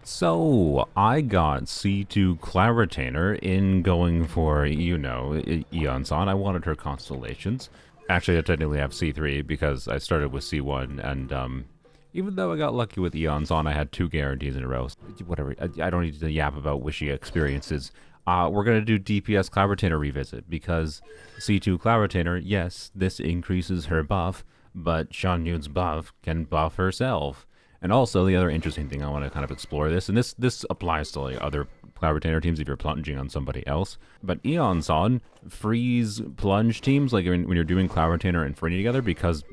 So, I got C2 Cloud Retainer in going for, Iansan. I wanted her constellations. Actually, I technically have C3 because I started with C1, and even though I got lucky with Iansan, I had 2 guarantees in a row. Whatever, I don't need to yap about wishy experiences. We're going to do DPS Cloud Retainer revisit because C2 Cloud Retainer, yes, this increases her buff, but Xianyun's buff can buff herself. And also, the other interesting thing I want to kind of explore this, and this applies to like other Cloud Retainer teams if you're plunging on somebody else, but Iansan frees plunge teams like when you're doing Cloud Retainer and Free together because,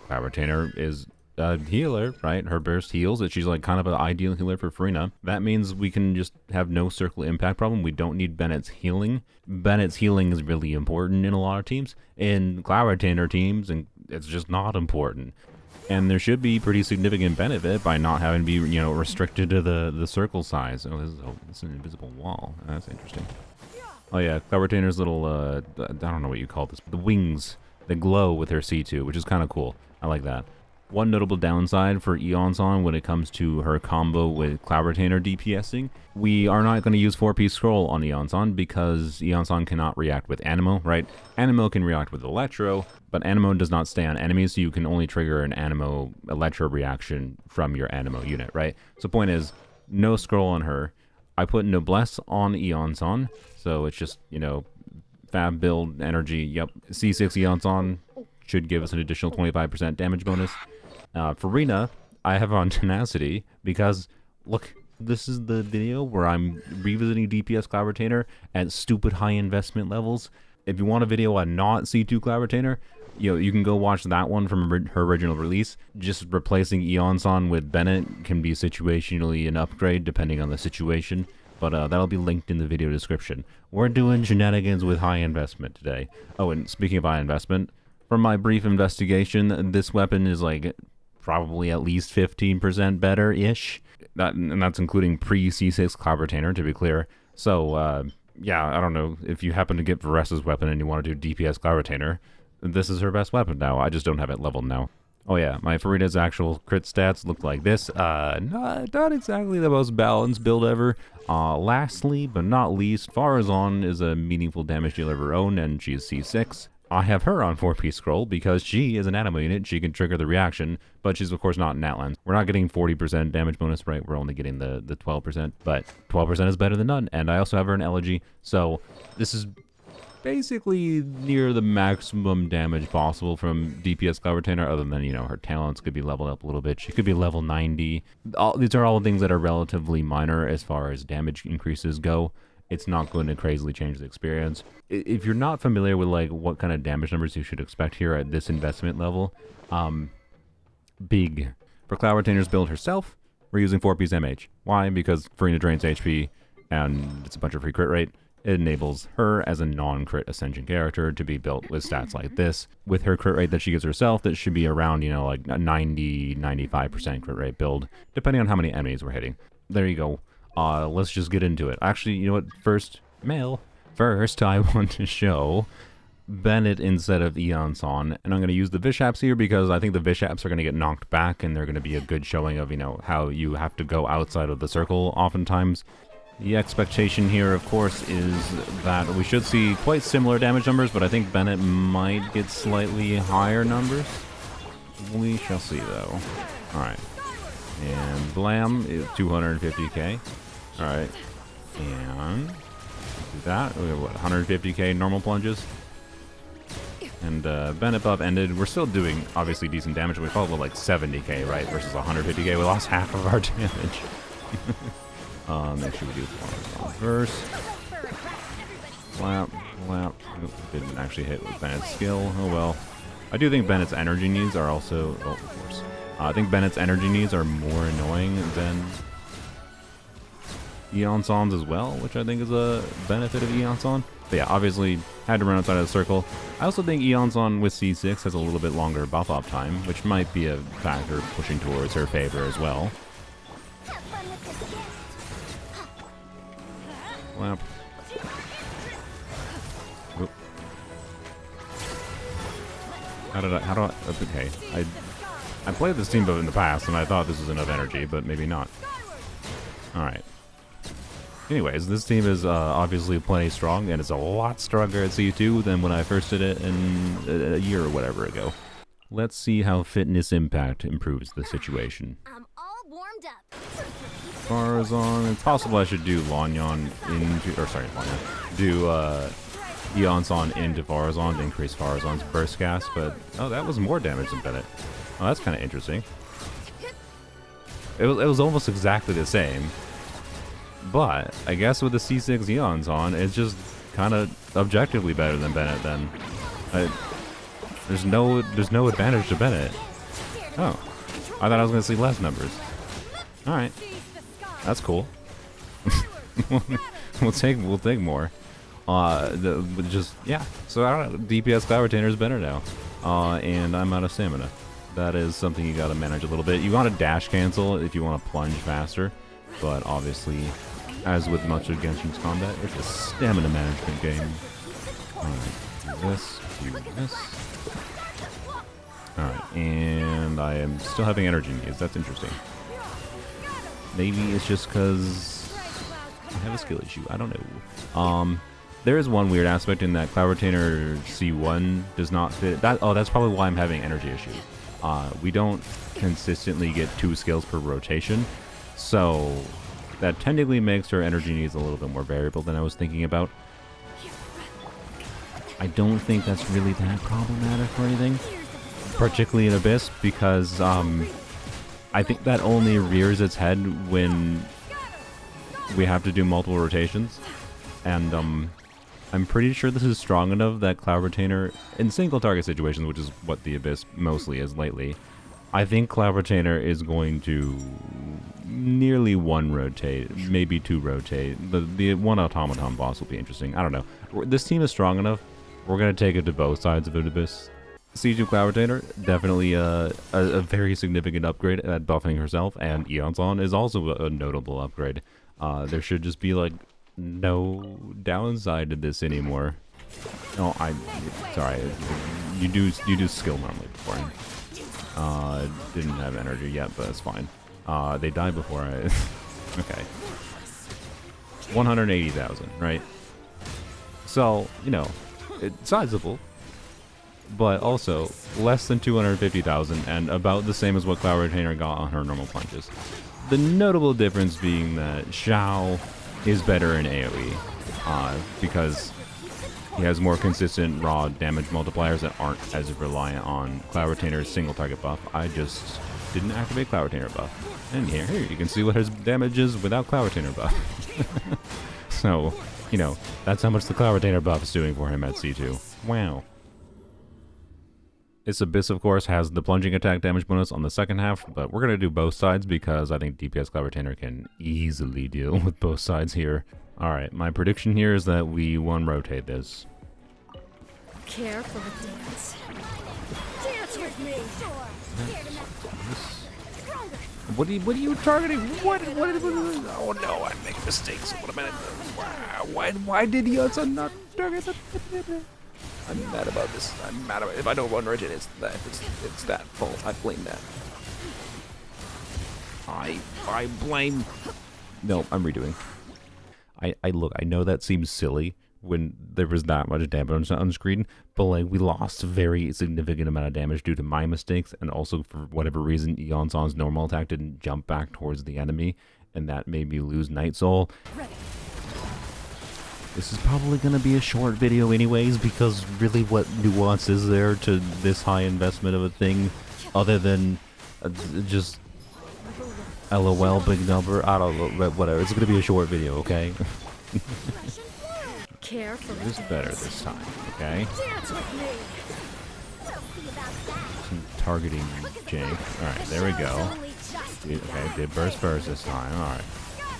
Cloud Retainer is a healer, right? Her burst heals, that she's like kind of an ideal healer for Farina. That means we can just have no circle impact problem. We don't need Bennett's healing. Bennett's healing is really important in a lot of teams. In Cloud Retainer teams, and it's just not important. And there should be pretty significant benefit by not having to be, restricted to the circle size. Oh, this is an invisible wall. That's interesting. Oh yeah, Cloud Retainer's little, I don't know what you call this, but the wings, they glow with her C2, which is kind of cool. I like that. One notable downside for Iansan when it comes to her combo with Cloud Retainer DPSing, we are not going to use 4-piece scroll on Iansan because Iansan cannot react with Animo, right? Animo can react with Electro, but Animo does not stay on enemies, so you can only trigger an Animo Electro reaction from your Animo unit, right? So point is, no scroll on her. I put Noblesse on Iansan, so it's just, fab build energy. Yep, C6 Iansan should give us an additional 25% damage bonus. Farina, I have on Tenacity because, look, this is the video where I'm revisiting DPS Cloud Retainer at stupid high investment levels. If you want a video on not C2 Cloud Retainer, you can go watch that one from her original release. Just replacing Iansan with Bennett can be situationally an upgrade depending on the situation, but that'll be linked in the video description. We're doing shenanigans with high investment today. Oh, and speaking of high investment, from my brief investigation, this weapon is like probably at least 15% better-ish. And that's including pre-C6 Cloud Retainer, to be clear. So, yeah, I don't know. If you happen to get Varessa's weapon and you want to do DPS Cloud Retainer, this is her best weapon now. I just don't have it leveled now. Oh yeah, my Farina's actual crit stats look like this. Not exactly the most balanced build ever. Lastly, but not least, Farazan is a meaningful damage dealer of her own, and she's C6. I have her on 4-piece scroll because she is an Animo unit. She can trigger the reaction, but she's of course not an Outland. We're not getting 40% damage bonus, right? We're only getting the 12%, but 12% is better than none. And I also have her in Elegy, so this is basically near the maximum damage possible from DPS Cloud Retainer, other than, her talents could be leveled up a little bit. She could be level 90. These are all things that are relatively minor as far as damage increases go. It's not going to crazily change the experience. If you're not familiar with like what kind of damage numbers you should expect here at this investment level, big. For Cloud Retainer's build herself, we're using 4-piece MH. Why? Because Farina drains HP, and it's a bunch of free crit rate. It enables her as a non-crit Ascension character to be built with stats like this. With her crit rate that she gives herself, that should be around, like a 90-95% crit rate build, depending on how many enemies we're hitting. There you go. Let's just get into it. Actually, you know what? First, I want to show Bennett instead of Iansan, and I'm going to use the Vishaps here because I think the Vishaps are going to get knocked back, and they're going to be a good showing of, how you have to go outside of the circle oftentimes. The expectation here, of course, is that we should see quite similar damage numbers, but I think Bennett might get slightly higher numbers. We shall see, though. Alright. And Blam is 250k. Alright. And do that. We have what, 150k normal plunges? And Bennett buff ended. We're still doing obviously decent damage. We followed with like 70k, right? Versus 150k. We lost half of our damage. Make sure we do one verse. Flap. Didn't actually hit with Bennett's skill. Oh well. I do think Bennett's energy needs are also, oh, of course. I think Bennett's energy needs are more annoying than Iansan's as well, which I think is a benefit of Iansan. But yeah, obviously had to run outside of the circle. I also think Iansan with C6 has a little bit longer buff up time, which might be a factor pushing towards her favor as well. Flap. Oop. Okay. I played this team build in the past, and I thought this was enough energy, but maybe not. Alright. Anyways, this team is obviously plenty strong, and it's a lot stronger at C2 than when I first did it in a year or whatever ago. Let's see how Fitness Impact improves the situation. I'm all warmed up. Farazan, it's possible I should do Lanyan into, or sorry, Lanyan, do Iansan into Farazan to increase Farazan's burst gas, but oh, that was more damage than Bennett. Oh, that's kind of interesting. It was almost exactly the same, but I guess with the C6 Iansan, it's just kind of objectively better than Bennett. Then there's no advantage to Bennett. Oh, I thought I was gonna see less numbers. All right, that's cool. we'll take more. Yeah. So I don't know. DPS Cloud Retainer is better now, and I'm out of stamina. That is something you gotta manage a little bit. You want to dash cancel if you want to plunge faster, but obviously, as with much of Genshin's combat, it's a stamina management game. Alright, do this. Alright, and I am still having energy needs. That's interesting. Maybe it's just because I have a skill issue. I don't know. There is one weird aspect in that Cloud Retainer C1 does not fit. That's probably why I'm having energy issues. We don't consistently get 2 skills per rotation, so that technically makes her energy needs a little bit more variable than I was thinking about. I don't think that's really that problematic or anything, particularly in Abyss, because I think that only rears its head when we have to do multiple rotations, and I'm pretty sure this is strong enough that Cloud Retainer, in single target situations, which is what the Abyss mostly is lately, I think Cloud Retainer is going to nearly 1 rotate, maybe 2 rotate. The 1 automaton boss will be interesting. I don't know. This team is strong enough. We're going to take it to both sides of Abyss. C2 Cloud Retainer, definitely a very significant upgrade at buffing herself, and Iansan is also a notable upgrade. There should just be like no downside to this anymore. Oh, sorry. You do skill normally before. Didn't have energy yet, but it's fine. They died before I. Okay. 180,000, right? So it's sizable, but also less than 250,000, and about the same as what Cloud Retainer got on her normal plunges. The notable difference being that Xiao is better in AoE, because he has more consistent raw damage multipliers that aren't as reliant on Cloud Retainer's single target buff. I just didn't activate Cloud Retainer buff. And here you can see what his damage is without Cloud Retainer buff. So, that's how much the Cloud Retainer buff is doing for him at C2. Wow. This Abyss, of course, has the plunging attack damage bonus on the second half, but we're going to do both sides because I think DPS Cloud Retainer can easily deal with both sides here. Alright, my prediction here is that we 1 rotate this. Careful dance. Dance with me. What are you targeting? What oh no, I make mistakes. What am I? Why did Iansan not target the? I'm mad about this. I'm mad about it. If I don't run rotate, it's that fault. I blame that. I blame. No, I'm redoing. I know that seems silly when there was that much damage on screen, but like we lost a very significant amount of damage due to my mistakes, and also for whatever reason Iansan's normal attack didn't jump back towards the enemy, and that made me lose Night Soul. This is probably going to be a short video anyways, because really what nuance is there to this high investment of a thing other than just LOL big number? I don't know, whatever. It's going to be a short video, okay? It's better this time, okay? Some targeting Jake. Alright, there we go. Okay, did burst first this time. Alright.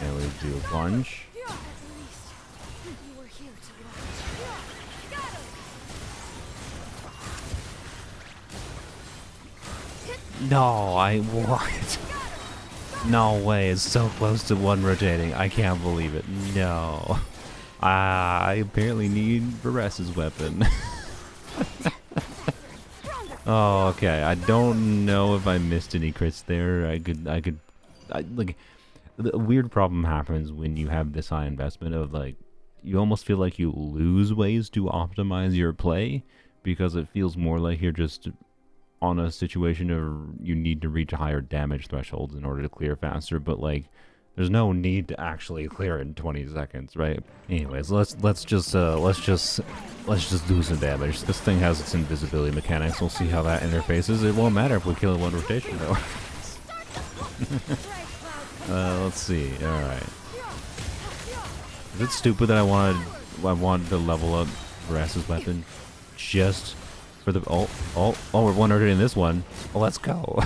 And we do a plunge. No, what? No way, it's so close to 1 rotating. I can't believe it. No. I apparently need Varessa's weapon. Oh, okay. I don't know if I missed any crits there. The weird problem happens when you have this high investment of like, you almost feel like you lose ways to optimize your play because it feels more like you're just on a situation of you need to reach higher damage thresholds in order to clear faster, but like there's no need to actually clear in 20 seconds, right? Anyways, let's just do some damage. This thing has its invisibility mechanics. We'll see how that interfaces. It won't matter if we kill it one rotation though. Let's see. All right. Is it stupid that I wanted to level up Brass's weapon just for the we're 100 in this one. Well, let's go.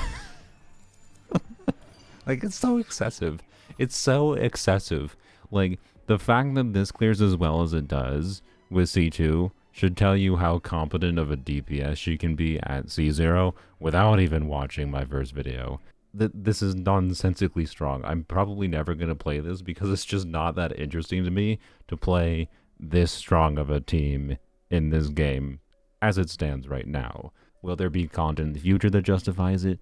Like, it's so excessive. It's so excessive. Like, the fact that this clears as well as it does with C2 should tell you how competent of a DPS she can be at C0 without even watching my first video. This is nonsensically strong. I'm probably never going to play this because it's just not that interesting to me to play this strong of a team in this game as it stands right now. Will there be content in the future that justifies it?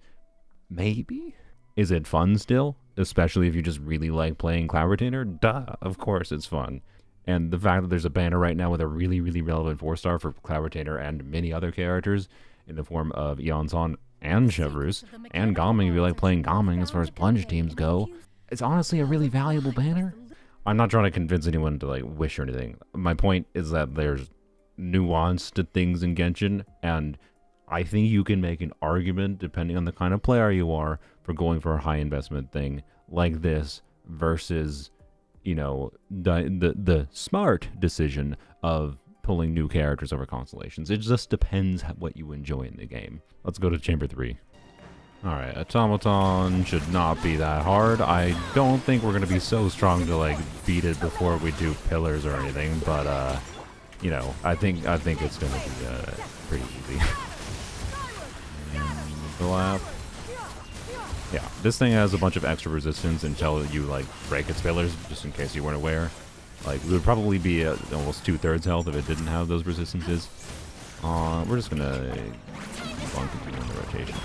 Maybe? Is it fun still? Especially if you just really like playing Cloud Retainer? Duh, of course it's fun. And the fact that there's a banner right now with a really, really relevant 4-star for Cloud Retainer and many other characters in the form of Iansan and Chevrus, and Gaming if you like playing Gaming as far as plunge teams go. It's honestly a really valuable banner. I'm not trying to convince anyone to like wish or anything. My point is that there's nuance to things in Genshin, and I think you can make an argument, depending on the kind of player you are, for going for a high investment thing like this versus, you know, the smart decision of pulling new characters over constellations. It just depends what you enjoy in the game. Let's go to Chamber 3. Alright, Automaton should not be that hard. I don't think we're going to be so strong to, like, beat it before we do pillars or anything, but, you know, I think it's going to be, pretty easy. And yeah, this thing has a bunch of extra resistance until you, like, break its pillars, just in case you weren't aware. Like, it would probably be almost 2/3 health if it didn't have those resistances. We're just gonna keep on continuing the rotation.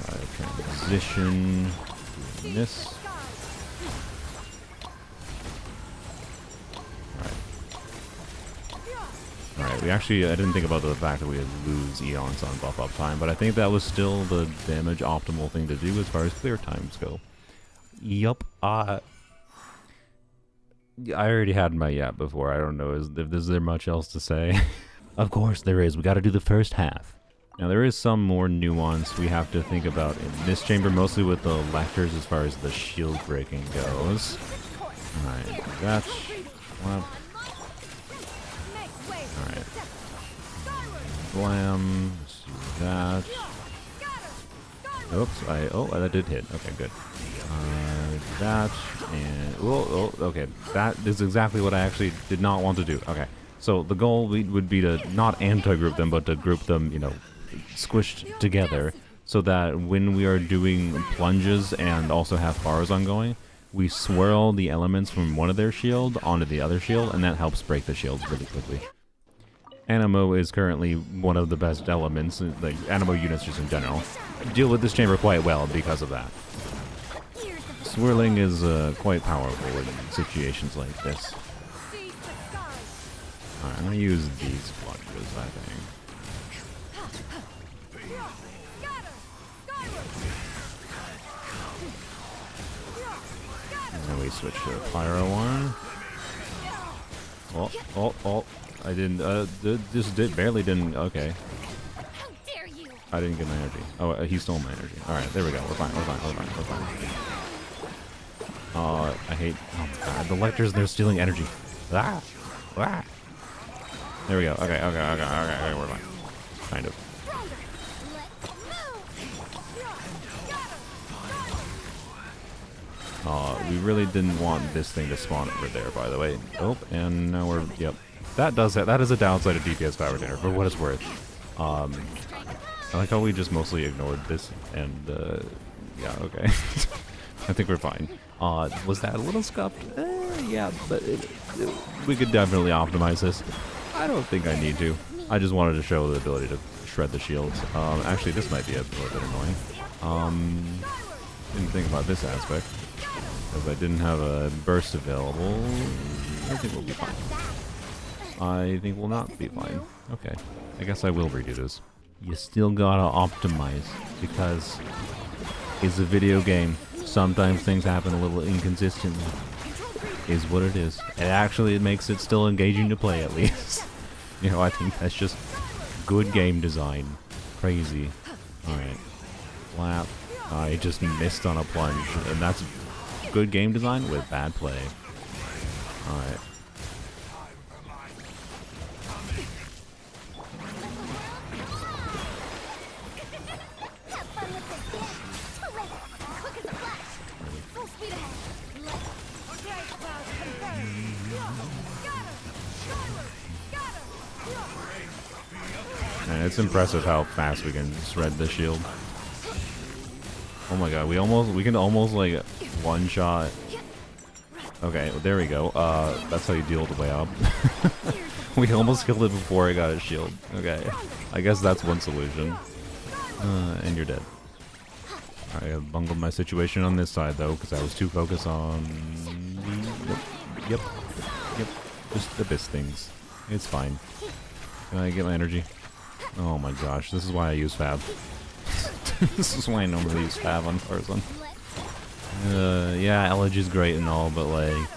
Try a transition. Doing this. Alright, we actually, I didn't think about the fact that we would lose Iansan buff up time, but I think that was still the damage optimal thing to do as far as clear times go. Yup. I already had my yap before. I don't know is there much else to say. Of course there is. We got to do the first half. Now there is some more nuance we have to think about in this chamber, mostly with the lectors as far as the shield breaking goes. Alright, that's well, alright. Blam. Let's do that. Oops, that did hit. Okay, good. That, and, okay, that is exactly what I actually did not want to do. Okay, so the goal would be to not anti-group them, but to group them, you know, squished together, so that when we are doing plunges and also have bars ongoing, we swirl the elements from one of their shield onto the other shield, and that helps break the shields really quickly. Animo is currently one of the best elements, like Animo units just in general, deal with this chamber quite well because of that. Swirling is quite powerful in situations like this. Alright, I'm gonna use these plunges, I think. And then we switch to Pyro one. I didn't, barely didn't, okay. I didn't get my energy. Oh, he stole my energy. Alright, there we go. We're fine. I hate, oh my god, the lectors, they're stealing energy. Ah! Ah! There we go. Okay, we're fine. Kind of. We really didn't want this thing to spawn over there, by the way. Oh, and now we're, yep. That is a downside of DPS Cloud Retainer, for what it's worth. I like how we just mostly ignored this, and, yeah, okay. I think we're fine. Was that a little scuffed? Yeah, but we could definitely optimize this. I don't think I need to. I just wanted to show the ability to shred the shields. Actually, this might be a little bit annoying. Didn't think about this aspect. Because I didn't have a burst available. I think we'll be fine. I think we'll not be fine. Okay. I guess I will redo this. You still gotta optimize. Because it's a video game. Sometimes things happen a little inconsistently. Is what it is. And actually it makes it still engaging to play at least. You know, I think that's just good game design. Crazy. Alright. Flap. I just missed on a plunge. And that's good game design with bad play. Alright. And it's impressive how fast we can shred the shield. Oh my god, we can almost like one shot. Okay, well, there we go. That's how you deal with the way up. We almost killed it before I got his shield. Okay, I guess that's one solution. And you're dead. Alright, I bungled my situation on this side though, because I was too focused on. Yep. Just the best things. It's fine. Can I get my energy? Oh my gosh, this is why I use Fab. This is why I normally use Fab on Tarzan. Yeah, Elegy is great and all, but like,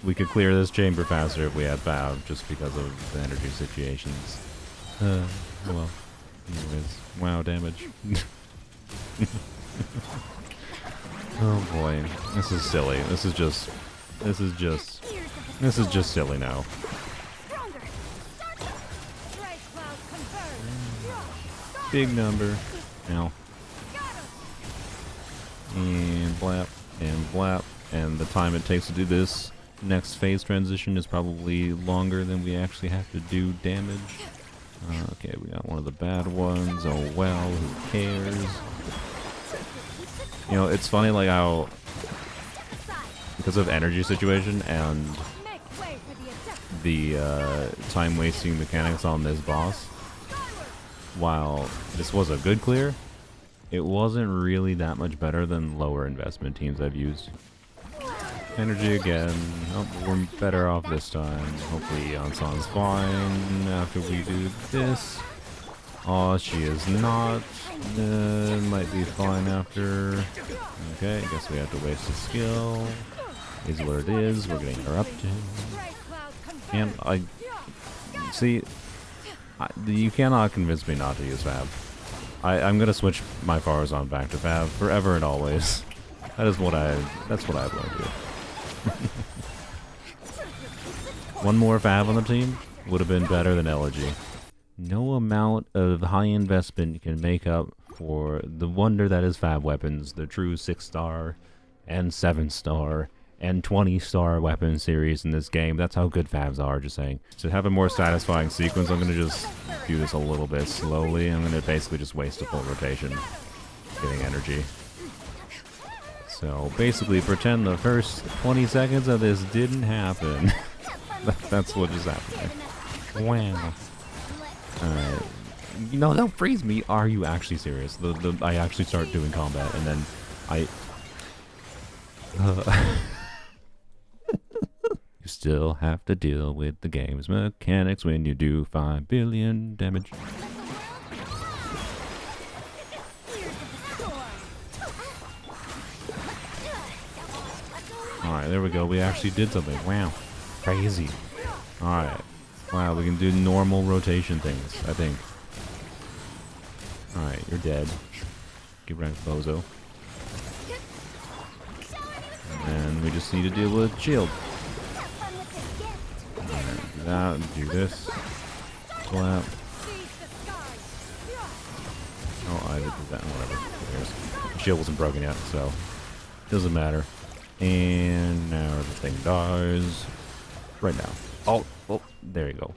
we could clear this chamber faster if we had Fab, just because of the energy situations. Well, anyways, wow, damage. Oh boy, this is silly. This is just silly now. Big number. Now. And blap, and blap. And the time it takes to do this next phase transition is probably longer than we actually have to do damage. Okay, we got one of the bad ones. Oh well, who cares? You know, it's funny like how, because of energy situation and the time wasting mechanics on this boss, while this was a good clear, it wasn't really that much better than lower investment teams I've used. Energy again. Oh, we're better off this time. Hopefully Iansan's fine after we do this. Oh, she is not. Might be fine after. Okay, I guess we have to waste a skill. Is what it is. We're getting interrupted. And I... See... you cannot convince me not to use Fab. I'm gonna switch my Farazan back to Fab forever and always. That's what I've learned here. One more Fab on the team would have been better than Elegy. No amount of high investment can make up for the wonder that is Fab weapons, the true 6-star and 7-star and 20-star weapon series in this game. That's how good Fabs are, just saying. To have a more satisfying sequence, I'm going to just do this a little bit slowly. I'm going to basically just waste a full rotation getting energy. So basically pretend the first 20 seconds of this didn't happen. That's what just happened. Wow. Alright. No, don't freeze me. Are you actually serious? I actually start doing combat and then I... You still have to deal with the game's mechanics when you do 5 billion damage. Alright, there we go. We actually did something. Wow. Crazy. Alright. Wow, we can do normal rotation things, I think. Alright, you're dead. Get wrecked, bozo. And we just need to deal with shield. Alright, do that, do this. Slap. Oh, I did that, whatever. The shield wasn't broken yet, so doesn't matter. And now the thing dies. Right now. Oh, there you go.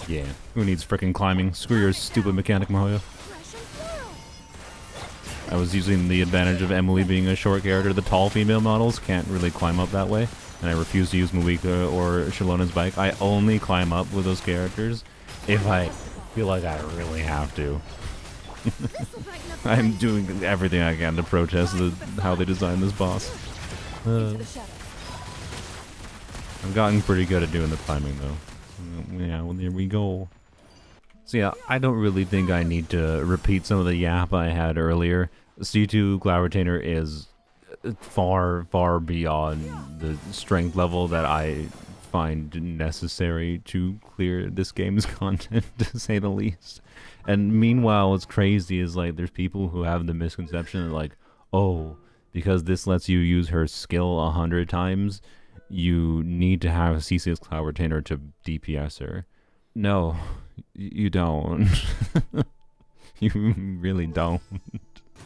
Yeah, who needs frickin' climbing? Screw your stupid mechanic, Mahoya. I was using the advantage of Emily being a short character. The tall female models can't really climb up that way, and I refuse to use Muika or Shallona's bike. I only climb up with those characters if I feel like I really have to. I'm doing everything I can to protest how they designed this boss. I've gotten pretty good at doing the climbing though. Yeah, well, there we go. So yeah, I don't really think I need to repeat some of the yap I had earlier. C2 Cloud Retainer is far, far beyond the strength level that I find necessary to clear this game's content, to say the least. And meanwhile, what's crazy is like there's people who have the misconception that like, oh, because this lets you use her skill 100 times, you need to have a C6 Cloud Retainer to DPS her. No, you don't. You really don't.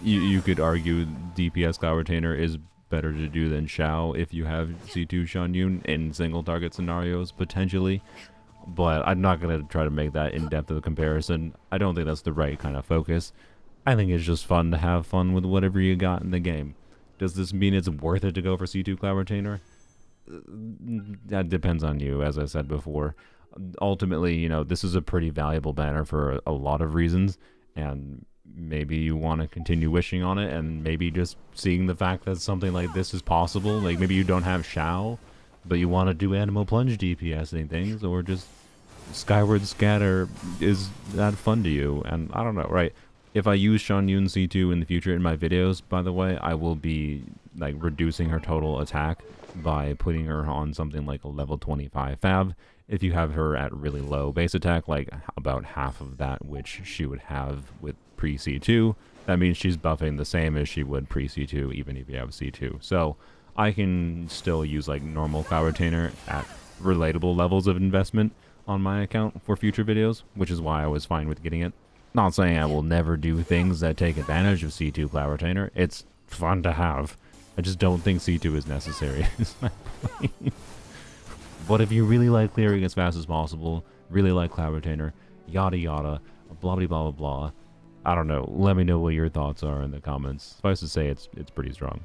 You could argue DPS Cloud Retainer is better to do than Xiao if you have C2 Xianyun in single target scenarios, potentially. But I'm not going to try to make that in-depth of a comparison. I don't think that's the right kind of focus. I think it's just fun to have fun with whatever you got in the game. Does this mean it's worth it to go for C2 Cloud Retainer? That depends on you, as I said before. Ultimately, you know, this is a pretty valuable banner for a lot of reasons, and maybe you want to continue wishing on it, and maybe just seeing the fact that something like this is possible. Like maybe you don't have Xiao, but you want to do Animal Plunge DPSing things, or just Skyward Scatter is that fun to you. And I don't know, right? If I use Xianyun C2 in the future in my videos, by the way, I will be like reducing her total attack by putting her on something like a level 25 fab. If you have her at really low base attack, like about half of that which she would have with pre-C2, that means she's buffing the same as she would pre-C2, even if you have C2. So I can still use like normal Cloud Retainer at relatable levels of investment on my account for future videos, which is why I was fine with getting it. Not saying I will never do things that take advantage of C2 Cloud Retainer. It's fun to have. I just don't think C2 is necessary. Is my point. But if you really like clearing as fast as possible, really like Cloud Retainer, yada yada, blah blah blah blah blah, I don't know. Let me know what your thoughts are in the comments. Suffice to say, it's pretty strong.